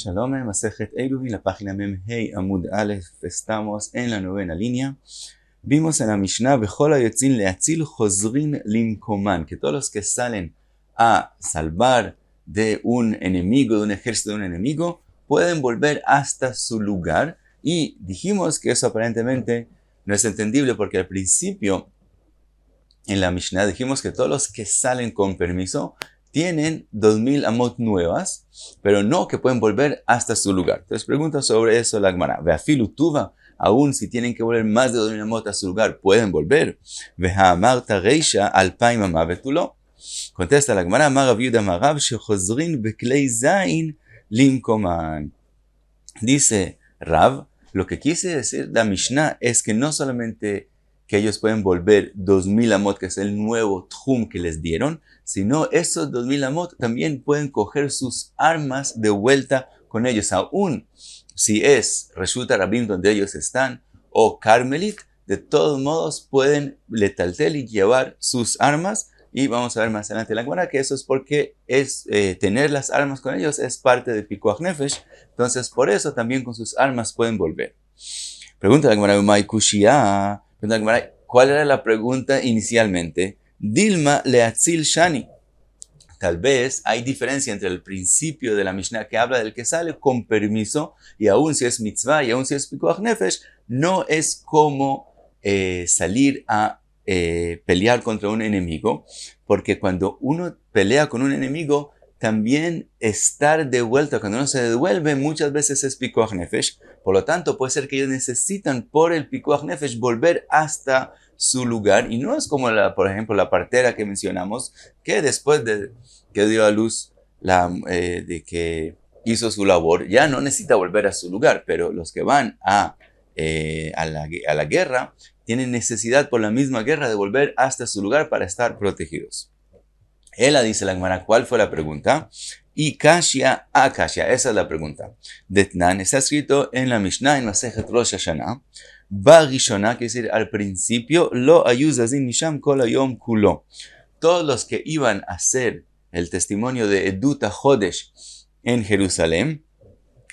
Shalom, Masejet Eruvin, la página Memhei Amud Aleph, estamos en la 9ª línea. Vimos en la Mishnah, Bechol hayotzin leatzil chozrin limkoman, que todos los que salen a salvar de un enemigo, de un ejército de un enemigo, pueden volver hasta su lugar. Y dijimos que eso aparentemente no es entendible porque al principio en la Mishnah dijimos que todos los que salen con permiso tienen 2000 amot nuevas, pero no que pueden volver hasta su lugar. Entonces pregunta sobre eso la Gemara. Veafilu tuva, aún si tienen que volver más de 2000 amot a su lugar, pueden volver. Vehamarta reisha alpaim amah vetulo. Contesta la Gemara, Amar Rav Yehuda Amar Rav shechozrin beklei zayin limkoman. Dice Rav, lo que quise decir la Mishnah es que no solamente que ellos pueden volver 2000 amot, que es el nuevo tchum que les dieron, sino esos 2000 amot también pueden coger sus armas de vuelta con ellos, aún si es Reshut Rabim donde ellos están, o Carmelit, de todos modos pueden letaltel y llevar sus armas, y vamos a ver más adelante en la Gemara que eso es porque tener las armas con ellos es parte de Pikuach Nefesh, entonces por eso también con sus armas pueden volver. Pregunta la Gemara, ¿cuál era la pregunta inicialmente? Dilma leatzil shani. Tal vez hay diferencia entre el principio de la Mishnah que habla del que sale con permiso y aún si es mitzvah y aún si es pikuach nefesh, no es como salir a pelear contra un enemigo, porque cuando uno pelea con un enemigo, también estar de vuelta, cuando uno se devuelve, muchas veces es pikuach nefesh. Por lo tanto, puede ser que ellos necesitan por el pikuach nefesh volver hasta su lugar. Y no es como, por ejemplo, la partera que mencionamos, que después de que dio a luz, de que hizo su labor, ya no necesita volver a su lugar. Pero los que van a la guerra, tienen necesidad por la misma guerra de volver hasta su lugar para estar protegidos. Ella dice la Gemara, ¿cuál fue la pregunta? Y Kashya a Kashya, esa es la pregunta. Detnan está escrito en la Mishnah, en Masejet Rosh Hashanah, Barishona, que es decir, al principio, lo ayuzazin misham kol hayom kulo. Todos los que iban a hacer el testimonio de Edut HaChodesh en Jerusalén,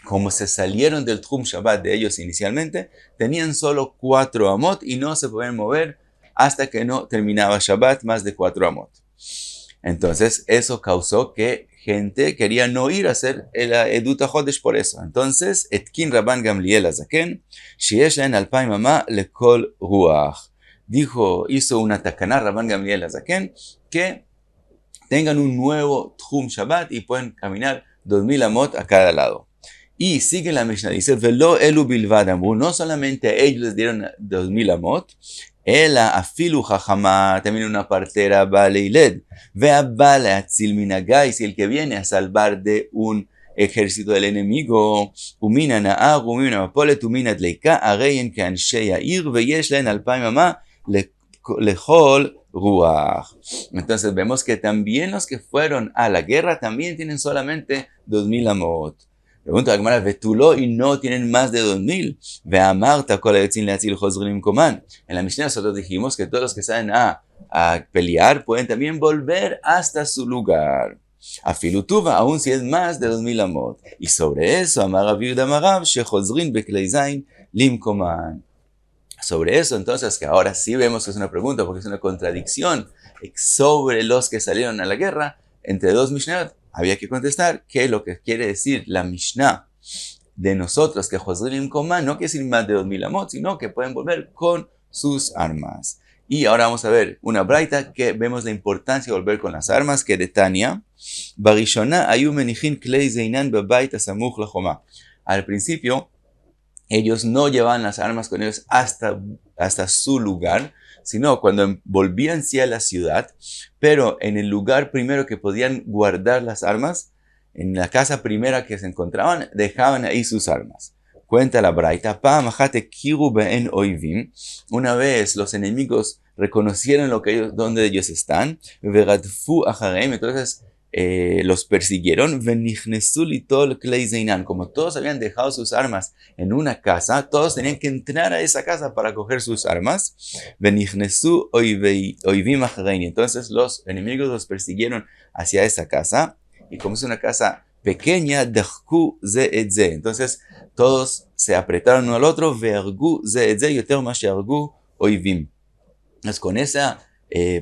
como se salieron del Tchum Shabbat de ellos inicialmente, tenían solo 4 amot y no se podían mover hasta que no terminaba Shabbat más de 4 amot. Entonces, eso causó que gente quería no ir a hacer el Edut HaChodesh por eso. Entonces, Etkin Rabban Gamliel Azaken, Sheyesh Len Alpaim Amah Lekol Ruach. Hizo una takaná Rabban Gamliel Azaken que tengan un nuevo Tchum Shabbat y pueden caminar 2000 amot a cada lado. Y sigue la Mishnah, dice, Velo elu bilvad amru, no solamente ellos les dieron 2000 amot, Ela afilu jajama, también una partera baleiled, vea bala atzil minagais, y el que viene a salvar de un ejército del enemigo, umina na'ag, umina mapolet, umina tleika, areyen que anshe yair, veyesh len alpaim amah, lechol ruach. Entonces vemos que también los que fueron a la guerra también tienen solamente 2000 amot. Pregunta la Gemara, Vetuló y no tienen más de 2000. Veamarta kol hayotzin leatzil chozrin limkoman. En la Mishnah nosotros dijimos que todos los que salen a pelear pueden también volver hasta su lugar. Afilu tuva, aún si es más de 2000 amot. Y sobre eso, Amar Rav Yehuda Amar Rav shechozrin beklei zayin limkoman. Sobre eso, entonces, que ahora sí vemos que es una pregunta, porque es una contradicción sobre los que salieron a la guerra, entre dos Mishnayot, había que contestar que lo que quiere decir la Mishnah de nosotros, que chozrin limkoman, no quiere decir más de 2000 amot, sino que pueden volver con sus armas. Y ahora vamos a ver una braita que vemos la importancia de volver con las armas, que de Tania, Barishona ayu menichin klei zeinan bebait asamuch lachoma. Al principio, ellos no llevaban las armas con ellos hasta su lugar, sino cuando volvían hacia la ciudad, pero en el lugar primero que podían guardar las armas, en la casa primera que se encontraban, dejaban ahí sus armas. Cuenta la braita, una vez los enemigos reconocieron donde ellos están, entonces los persiguieron, como todos habían dejado sus armas en una casa, todos tenían que entrar a esa casa para coger sus armas, entonces los enemigos los persiguieron hacia esa casa, y como es una casa pequeña, dechku ze et ze. Entonces todos se apretaron uno al otro, ve'ergu ze et ze yoter ma she'ergu oivim. Entonces con esa,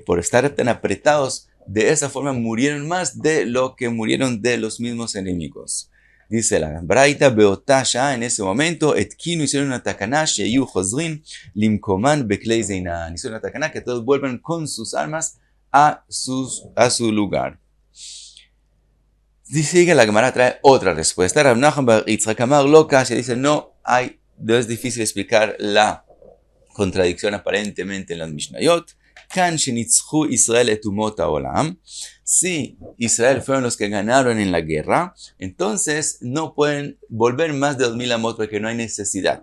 por estar tan apretados, de esa forma murieron más de lo que murieron de los mismos enemigos. Dice la Braita, Beotasha, en ese momento, Etkinu hicieron una takaná, Sheyu Chozrin, Limkoman Beklei Zeinan. Hicieron una takaná que todos vuelvan con sus armas a su lugar. Dice que la Gemara trae otra respuesta. Rav Nachman bar Yitzchak Amar lo Kasha, dice, no es difícil explicar la contradicción aparentemente en las Mishnayot. Kan shenitzchu Israel et umot haolam. Si Israel fueron los que ganaron en la guerra, entonces no pueden volver más de 2000 amot porque no hay necesidad.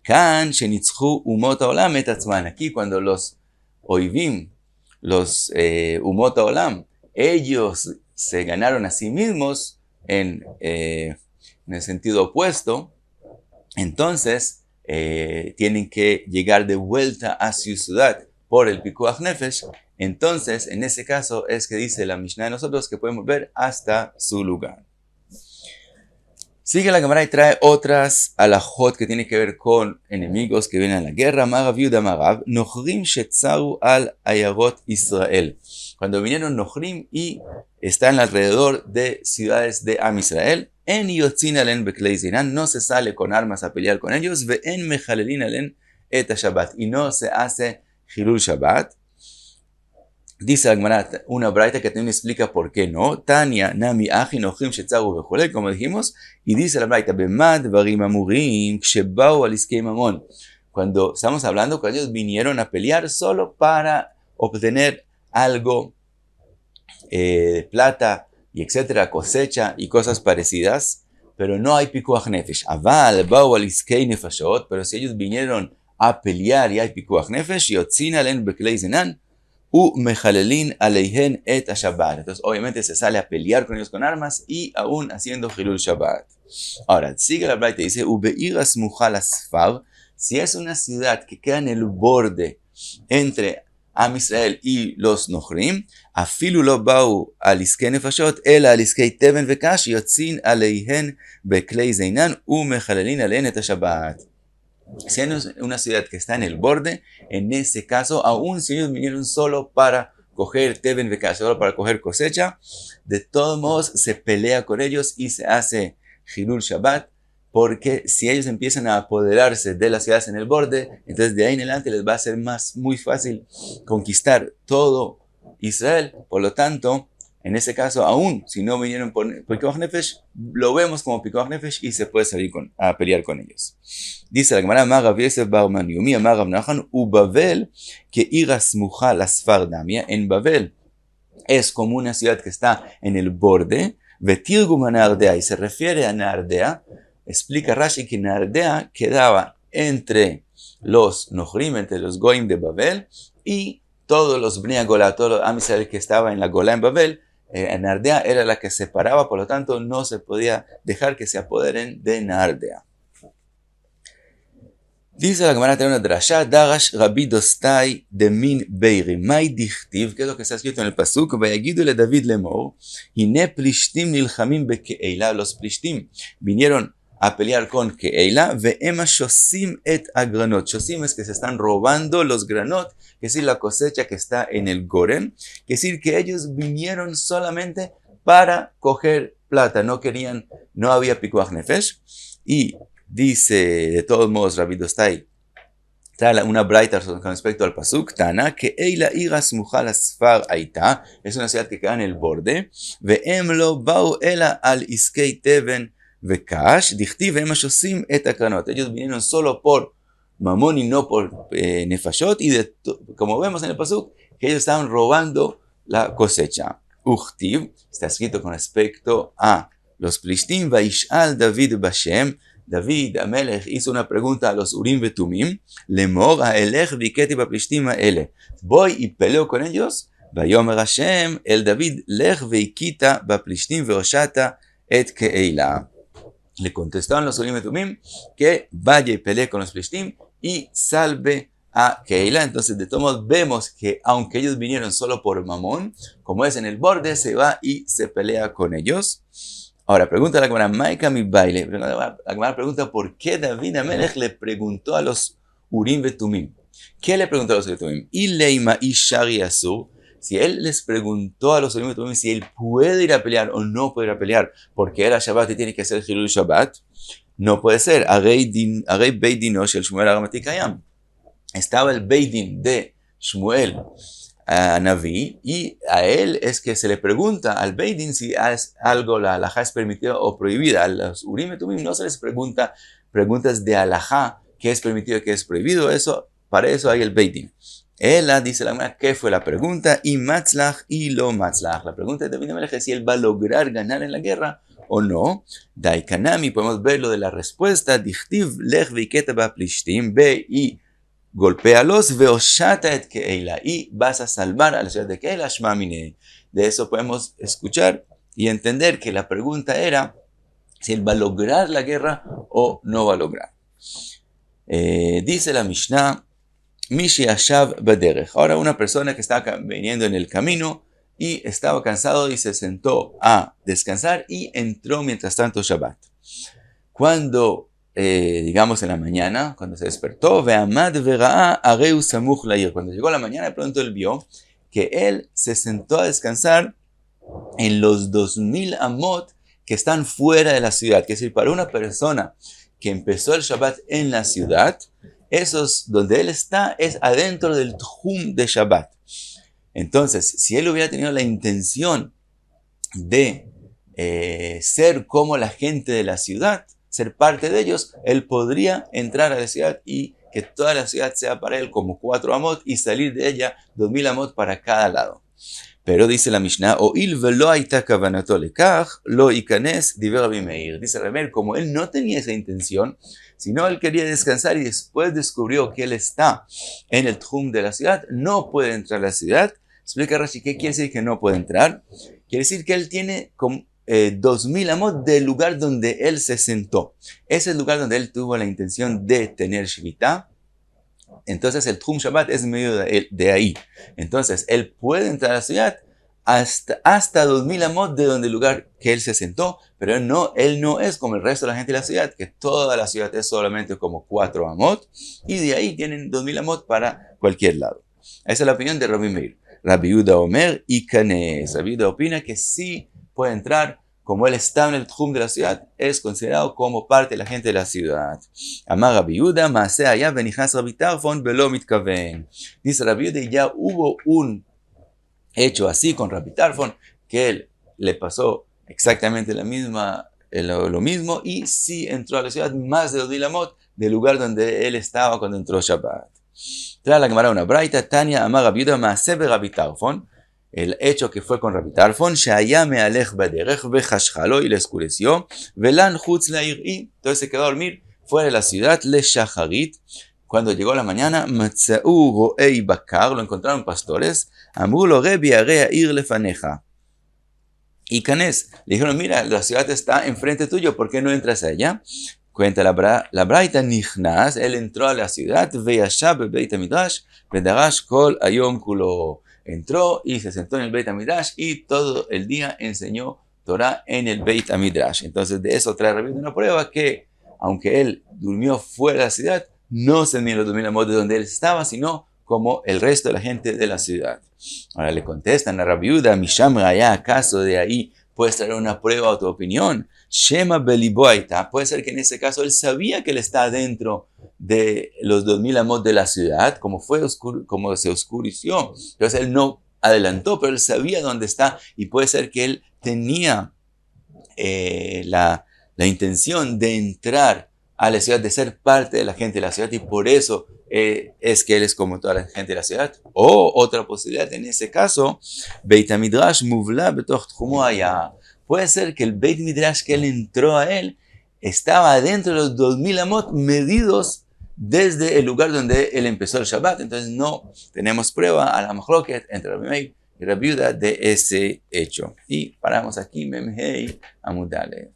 Kan shenitzchu umot haolam et atzman. Aquí cuando los oivim, los umot haolam, ellos se ganaron a sí mismos en el sentido opuesto, entonces tienen que llegar de vuelta a su ciudad por el Pikuach Nefesh. Entonces, en ese caso es que dice la Mishnah de nosotros que pueden volver hasta su lugar. Sigue la Gemara y trae otras alajot que tienen que ver con enemigos que vienen a la guerra. Marav Yuda Marav, Nochrim Shetzaru al Ayarot Israel. Cuando vinieron Nochrim y están alrededor de ciudades de Am Israel, en Yotzin alen beklei zeinan, no se sale con armas a pelear con ellos, ve en mechalelin alen et Shabbat, y no se hace Hilul Shabbat. Dice la Gemara una braita que también explica por qué no. Tania nami achi nochrim shetzaru vechole, como dijimos, y dice la braita bemad dvarim amurim kshebau al iskei mamon. Cuando estamos hablando que ellos vinieron a pelear solo para obtener algo, plata y etcétera, cosecha y cosas parecidas, pero no hay pikuach nefesh. Aval bau al iskei nefashot, pero si ellos vinieron a pelear y hay pikuach nefesh, yotzin alen beklei zeinan mechalelin aleihen et Shabbat. Entonces, obviamente, se sale a pelear con ellos con armas y aún haciendo Hilul Shabbat. Ahora, sigue la Braita y dice: Ubeiras muhal asfar. Si es una ciudad que queda en el borde entre Am Israel y los Nochrim, afilu lo bau al iskei nefashot, el al iskei teven vekash, yotzin aleihen beklei zeinan mechalelin aleihen et Shabbat. Si hay una ciudad que está en el borde, en ese caso, aun si ellos vinieron solo para coger Teben Vekash, solo para coger cosecha, de todos modos se pelea con ellos y se hace Hilul Shabbat, porque si ellos empiezan a apoderarse de las ciudades en el borde, entonces de ahí en adelante les va a ser muy fácil conquistar todo Israel. Por lo tanto, en ese caso, aún si no vinieron por Pikuach Nefesh, lo vemos como Pikuach Nefesh y se puede salir a pelear con ellos. Dice la Gemara, Amar Rav Yosef bar Maniumi, Amar Rav Nachman, Ubavel, que ira smuja la Sfardamia. En Babel es como una ciudad que está en el borde, Vetirgum a Nardea, y se refiere a Nardea. Explica Rashi que Nardea quedaba entre los Nochrim, entre los Goim de Babel, y todos los Bnei Golá, todos los Am Israel que estaba en la Golá en Babel, Nardea era la que separaba, por lo tanto no se podía dejar que se apoderen de Nardea. Dice la Gemara, tiene una drasha, Darash Rabbi Dostai de Min Beiri, Mai Dichtiv, que es lo que está escrito en el Pasuk, Vayagidu le David lemor, Hine Plishtim nilchamim bekeila, los Plishtim vinieron a pelear con Keila, Ve'ema shosim et agranot. Shosim es que se están robando los granot, que es decir, la cosecha que está en el Goren, que es decir, que ellos vinieron solamente para coger plata, no había Pikuach Nefesh, y dice, de todos modos, Rabbi Dostai, trae una braita con respecto al Pasuk, Tana, que Eila iras muhal asfar aita, es una ciudad que queda en el borde, Ve'em lo bau ela al iskei teven vekash, dichtiv em shosim et akranot. Ellos vinieron solo por mamón y no por nefashot, y como vemos en el Pasuk, que ellos estaban robando la cosecha. Uchtiv, está escrito con respecto a los Plishtim, Vaishal David Bashem, David Amelech hizo una pregunta a los Urim Vetumim, Lemor ha'elech viketi ba'plishtim ha'ele. Voy y peleo con ellos, Vayomer Hashem el David lech veikita ba'plishtim veoshata et keila. Le contestaron los Urim Vetumim que vaya y pelee con los Plishtim y salve a Keila. Entonces, de todos modos, vemos que aunque ellos vinieron solo por mamón, como es en el borde, se va y se pelea con ellos. Ahora, pregunta la Gemara, Maika mi baile. La Gemara pregunta por qué David Amelech le preguntó a los Urim Betumim. ¿Qué le preguntó a los Urim Betumim? Ileima ishari asur. Si él les preguntó a los Urim Betumim si él puede ir a pelear o no puede ir a pelear porque era Shabbat y tiene que hacer Hilul Shabbat, no puede ser. Arei Beit Dino shel Shmuel Haramati Kayam. Estaba el Beit Din de Shmuel a Naví, y a él es que se le pregunta al Beit Din si es algo, la halajá es permitida o prohibida. A los Urim y Tumim no se les pregunta preguntas de halajá, qué es permitido y qué es prohibido. Para eso hay el Beit Din. Él dice la Gemara, ¿qué fue la pregunta? Y matzlach y lo matzlach. La pregunta de David Amelech es si él va a lograr ganar en la guerra o no. Daikanami, podemos ver lo de la respuesta. Dichtiv lech veiketa ba plishtim, ve y golpéalos, veoshata et Keila, y vas a salvar a la ciudad de Keila, Shma Minei. De eso podemos escuchar y entender que la pregunta era si él va a lograr la guerra o no va a lograr. Dice la Mishnah, Mishi Ashav Baderech. Ahora una persona que estaba viniendo en el camino y estaba cansado y se sentó a descansar y entró mientras tanto Shabbat. Cuando digamos en la mañana, cuando se despertó, cuando llegó la mañana, de pronto él vio que él se sentó a descansar en los 2000 amot que están fuera de la ciudad. Es decir, para una persona que empezó el Shabbat en la ciudad, esos donde él está es adentro del Tjum de Shabbat. Entonces, si él hubiera tenido la intención de ser como la gente de la ciudad, ser parte de ellos, él podría entrar a la ciudad y que toda la ciudad sea para él como 4 amot y salir de ella 2000 amot para cada lado. Pero dice la Mishnah, Oil velo aita kavanato lekach, lo ikanes diver Rabbi Meir. Dice Rabbi Meir, como él no tenía esa intención, sino él quería descansar y después descubrió que él está en el tjum de la ciudad, no puede entrar a la ciudad. Explica Rashi, ¿qué quiere decir que no puede entrar? Quiere decir que él tiene 2000 amot del lugar donde él se sentó. Ese es el lugar donde él tuvo la intención de tener Shvita. Entonces el Tjum Shabbat es medio de ahí. Entonces él puede entrar a la ciudad hasta 2000 amot de donde el lugar que él se sentó, pero él no es como el resto de la gente de la ciudad, que toda la ciudad es solamente como 4 amot, y de ahí tienen 2000 amot para cualquier lado. Esa es la opinión de Rabbi Meir. Rabbi Yehuda Omer y Kanes. Rabbi Yehuda opina que sí puede entrar, como él está en el tjum de la ciudad, es considerado como parte de la gente de la ciudad. Amar Rabbi Yehuda, Maaseh haya venichas Rabbi Tarfon velo mitkaven. Dice Rabbi Yehuda, ya hubo un hecho así con Rabbi Tarfon, que él le pasó exactamente lo mismo, y sí entró a la ciudad más de 2000 amot del lugar donde él estaba cuando entró Shabbat. Trae la Gemara una braita, Tania, Amar Rabbi Yehuda, Maaseh Rabbi Tarfon. El hecho que fue con Rabbi Tarfon, Shaya me'alech baderech vechashchalo, y le oscureció, velan chutz la'ir, y entonces se quedó a dormir fuera de la ciudad, le shacharit. Cuando llegó la mañana, matza'u ro'ei bakar, lo encontraron pastores, amru lo rebi area ir lefaneja. Y Canes le dijeron, mira, la ciudad está enfrente tuyo, ¿por qué no entras a ella? Cuenta la braita, nichnas, él entró a la ciudad, veyashab beit hamidrash, vedarash kol ayom kulo. Entró y se sentó en el Beit HaMidrash y todo el día enseñó Torah en el Beit HaMidrash. Entonces de eso trae Rabbi una prueba que, aunque él durmió fuera de la ciudad, no se ni los 2000 amot de donde él estaba, sino como el resto de la gente de la ciudad. Ahora le contestan a Rabbi Yehuda, Misham Raya, ¿acaso de ahí puedes traer una prueba o tu opinión? Shema beliboaita, puede ser que en ese caso él sabía que él está dentro de los 2000 amot de la ciudad, como se oscureció. Entonces él no adelantó, pero él sabía dónde está, y puede ser que él tenía la intención de entrar a la ciudad, de ser parte de la gente de la ciudad, y por eso es que él es como toda la gente de la ciudad. O otra posibilidad en ese caso, Beit HaMidrash muvla betoch tchumo haya. Puede ser que el Beit Midrash que él entró a él estaba dentro de los 2000 amot medidos desde el lugar donde él empezó el Shabbat. Entonces no tenemos prueba a la machloket entre Rabbi Meir y Rabbi Yehuda de ese hecho. Y paramos aquí, Memhei Amud Aleph.